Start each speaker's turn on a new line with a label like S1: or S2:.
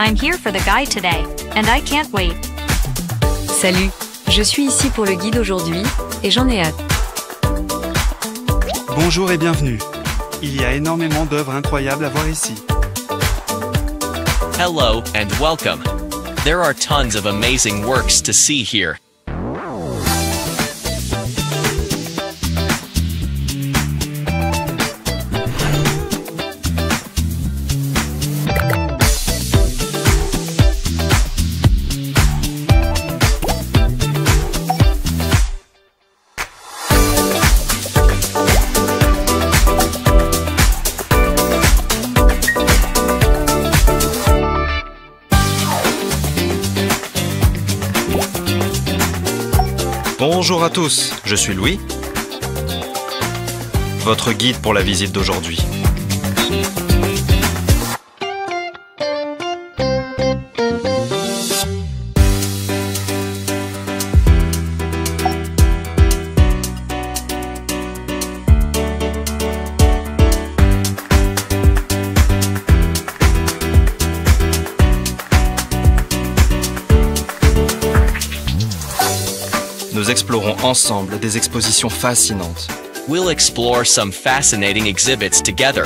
S1: I'm here for the guide today, and I can't wait.
S2: Salut, je suis ici pour le guide aujourd'hui, et j'en ai hâte.
S3: Bonjour et bienvenue. Il y a énormément d'œuvres incroyables à voir ici.
S4: Hello and welcome. There are tons of amazing works to see here.
S5: Bonjour à tous, je suis Louis, votre guide pour la visite d'aujourd'hui. Nous explorons ensemble des expositions fascinantes.
S4: We'll explore some fascinating exhibits together.